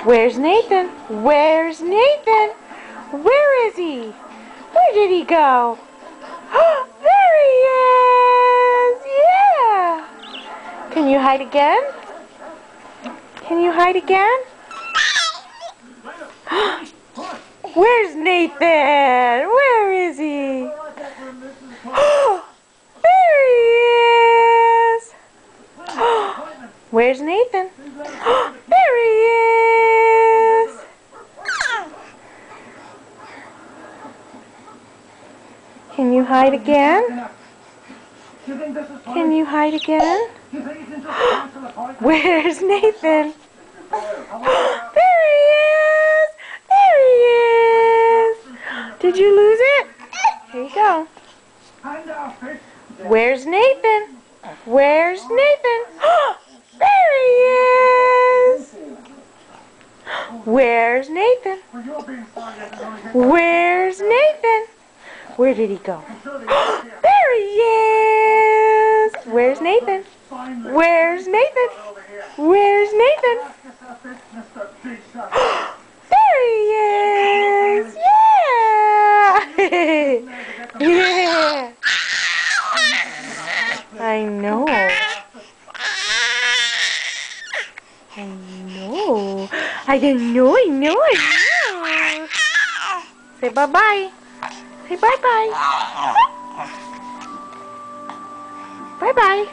Where's Nathan? Where's Nathan? Where is he? Where did he go? There he is! Yeah! Can you hide again? Can you hide again? Where's Nathan? Where is he? There he is! Where's Nathan? There he is! Can you hide again? Can you hide again? Where's Nathan? There he is! There he is! Did you lose it? Here you go. Where's Nathan? Where's Nathan? There he is! Where's Nathan? Where's Nathan? Where did he go? There he is! Where's Nathan? Where's Nathan? Where's Nathan? There he is! Yeah! Yeah! I know. I know. I know. Say bye-bye. Say bye-bye. Bye-bye.